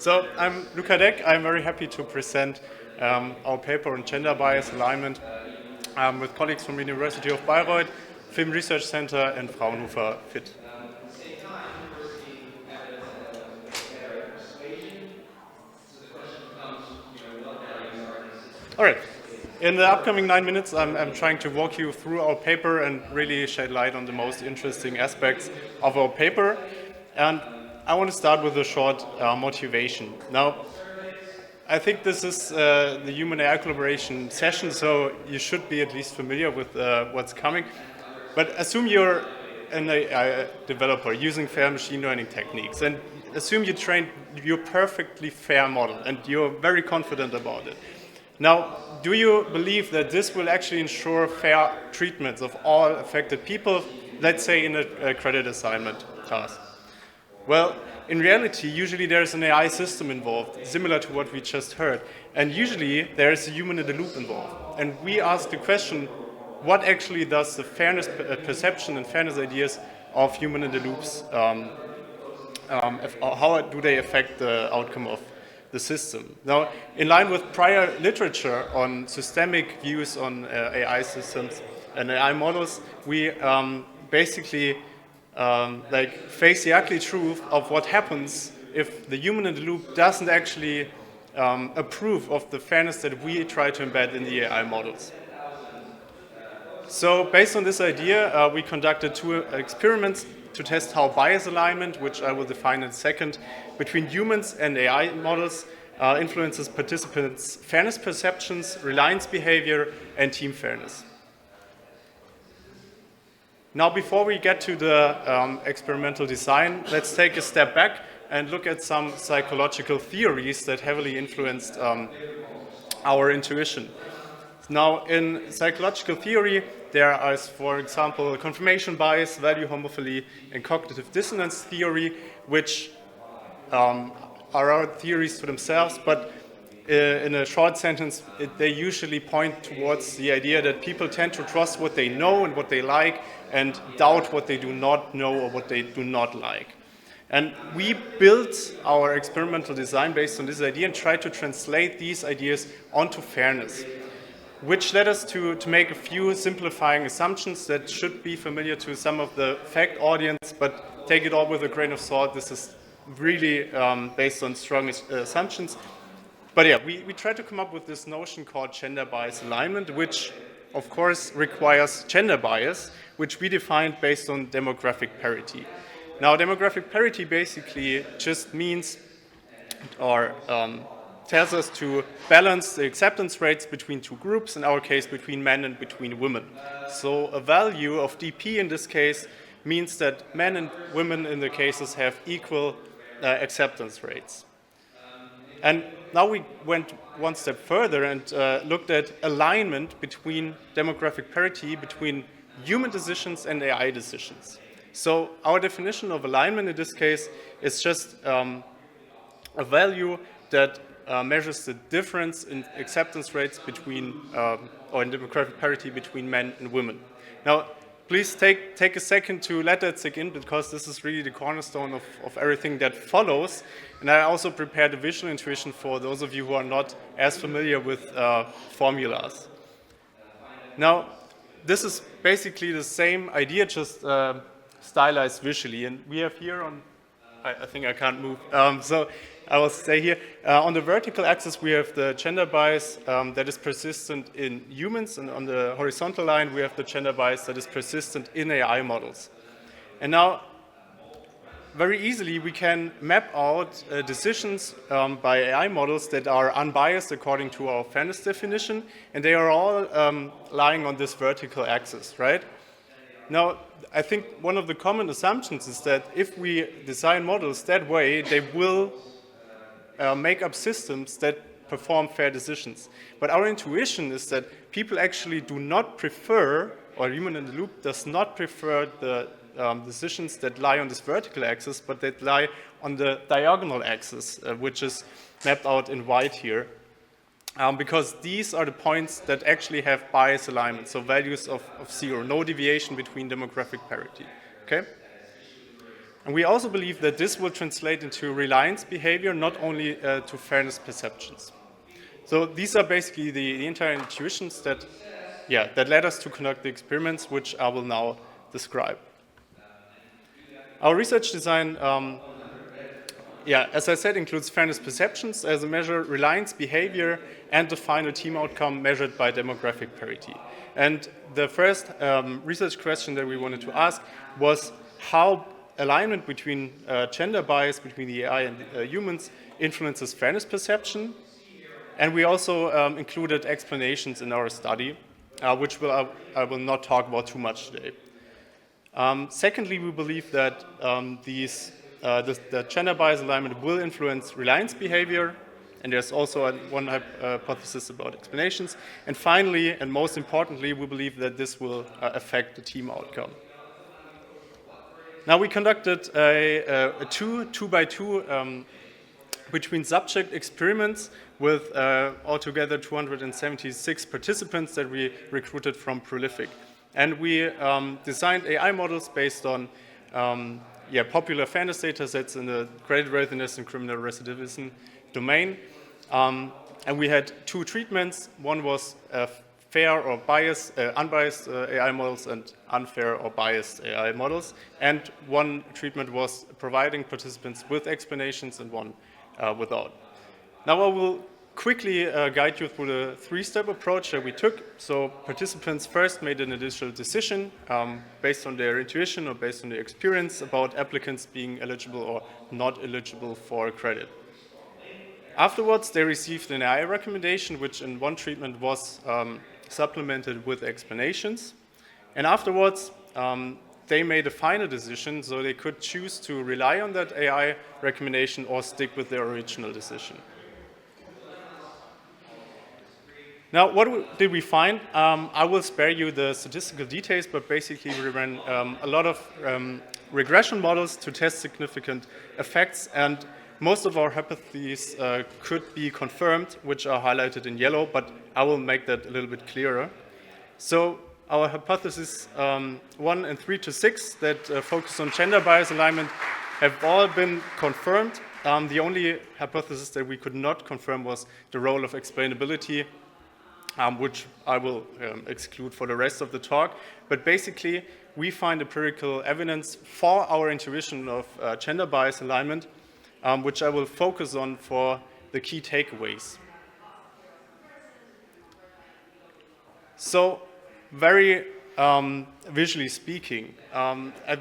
So I'm Luca. I'm very happy to present our paper on gender bias alignment with colleagues from the University of Bayreuth, Film Research Center, and Fraunhofer FIT. All right. In the upcoming 9 minutes, I'm trying to walk you through our paper and really shed light on the most interesting aspects of our paper. And I want to start with a short motivation. Now, I think this is the human AI collaboration session, so you should be at least familiar with what's coming. But assume you're an AI developer using fair machine learning techniques, and assume you trained your perfectly fair model, and you're very confident about it. Now, do you believe that this will actually ensure fair treatments of all affected people, let's say in a credit assignment task? Well, in reality, usually there's an AI system involved, similar to what we just heard. And usually there's a human in the loop involved. And we ask the question, what actually does the fairness perception and fairness ideas of human in the loops, how do they affect the outcome of the system? Now, in line with prior literature on systemic views on AI systems and AI models, we basically face the ugly truth of what happens if the human in the loop doesn't actually approve of the fairness that we try to embed in the AI models. So based on this idea, we conducted 2 experiments to test how bias alignment, which I will define in a second, between humans and AI models influences participants' fairness perceptions, reliance behavior, and team fairness. Now, before we get to the experimental design, let's take a step back and look at some psychological theories that heavily influenced our intuition. Now, in psychological theory, there is, for example, confirmation bias, value homophily, and cognitive dissonance theory, which are our theories to themselves, but in a short sentence, they usually point towards the idea that people tend to trust what they know and what they like and doubt what they do not know or what they do not like. And we built our experimental design based on this idea and tried to translate these ideas onto fairness, which led us to make a few simplifying assumptions that should be familiar to some of the fact audience, but take it all with a grain of salt. This is really based on strong assumptions. But yeah, we tried to come up with this notion called gender bias alignment, which of course requires gender bias, which we defined based on demographic parity. Now, demographic parity basically just means or tells us to balance the acceptance rates between 2 groups, in our case between men and between women. So a value of DP in this case means that men and women in the cases have equal acceptance rates. And now we went one step further and looked at alignment between demographic parity between human decisions and AI decisions. So our definition of alignment in this case is just a value that measures the difference in acceptance rates between, or in demographic parity between men and women. Now, please take a second to let that sink in, because this is really the cornerstone of everything that follows. And I also prepared a visual intuition for those of you who are not as familiar with formulas. Now, this is basically the same idea, just stylized visually. And we have here on, I think I can't move, so I will stay here. On the vertical axis, we have the gender bias that is persistent in humans, and on the horizontal line, we have the gender bias that is persistent in AI models. And now, very easily, we can map out decisions by AI models that are unbiased according to our fairness definition, and they are all lying on this vertical axis, right? Now, I think one of the common assumptions is that if we design models that way, they will make up systems that perform fair decisions. But our intuition is that people actually do not prefer, or human in the loop does not prefer the decisions that lie on this vertical axis, but that lie on the diagonal axis, which is mapped out in white here. Because these are the points that actually have bias alignment, so values of 0, no deviation between demographic parity. Okay? And we also believe that this will translate into reliance behavior, not only to fairness perceptions. So these are basically the entire intuitions that led us to conduct the experiments, which I will now describe. Our research design, as I said, includes fairness perceptions as a measure, reliance behavior, and the final team outcome measured by demographic parity. And the first research question that we wanted to ask was how alignment between gender bias between the AI and humans influences fairness perception. And we also included explanations in our study, which I will not talk about too much today. Secondly, we believe that the gender bias alignment will influence reliance behavior, and there's also one hypothesis about explanations. And finally, and most importantly, we believe that this will affect the team outcome. Now, we conducted a two by two between subject experiments with altogether 276 participants that we recruited from Prolific. And we designed AI models based on popular fairness data sets in the creditworthiness and criminal recidivism domain. And we had two treatments. One was fair or unbiased AI models and unfair or biased AI models. And one treatment was providing participants with explanations and one without. Now I will quickly guide you through the three-step approach that we took. So participants first made an initial decision based on their intuition or based on their experience about applicants being eligible or not eligible for credit. Afterwards, they received an AI recommendation, which in one treatment was supplemented with explanations. And afterwards, they made a final decision, so they could choose to rely on that AI recommendation or stick with their original decision. Now, what did we find? I will spare you the statistical details, but basically we ran a lot of regression models to test significant effects, and most of our hypotheses could be confirmed, which are highlighted in yellow, but I will make that a little bit clearer. So our hypotheses 1 and 3 to 6 that focus on gender bias alignment have all been confirmed. The only hypothesis that we could not confirm was the role of explainability, which I will exclude for the rest of the talk. But basically, we find empirical evidence for our intuition of gender bias alignment, which I will focus on for the key takeaways. So, very visually speaking,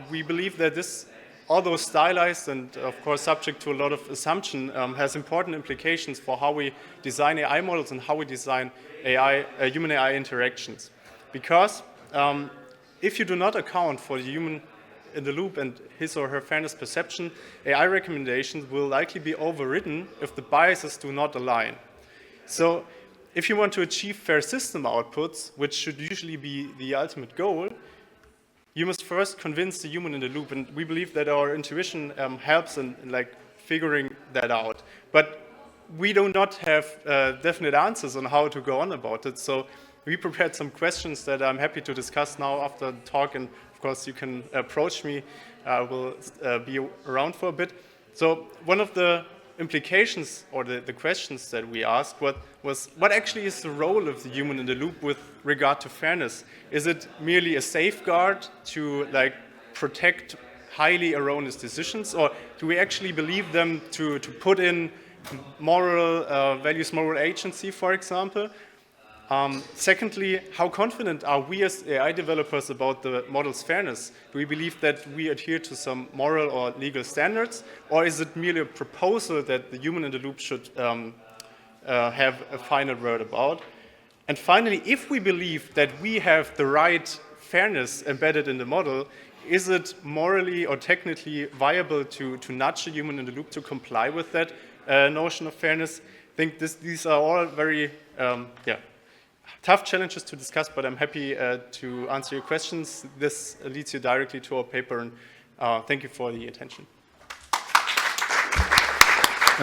we believe that this, although stylized and of course subject to a lot of assumption, has important implications for how we design AI models and how we design human AI interactions. Because if you do not account for the human in the loop and his or her fairness perception, AI recommendations will likely be overridden if the biases do not align. So if you want to achieve fair system outputs, which should usually be the ultimate goal, you must first convince the human in the loop, and we believe that our intuition helps in figuring that out. But we do not have definite answers on how to go on about it, so we prepared some questions that I'm happy to discuss now after the talk, and of course you can approach me. I will be around for a bit. So one of the implications or the questions that we asked was what actually is the role of the human in the loop with regard to fairness? Is it merely a safeguard to protect highly erroneous decisions, or do we actually believe them to put in moral values, moral agency, for example? Secondly, how confident are we as AI developers about the model's fairness? Do we believe that we adhere to some moral or legal standards, or is it merely a proposal that the human in the loop should have a final word about? And finally, if we believe that we have the right fairness embedded in the model, is it morally or technically viable to nudge the human in the loop to comply with that notion of fairness? I think these are all very tough challenges to discuss, but I'm happy to answer your questions. This leads you directly to our paper, and thank you for the attention.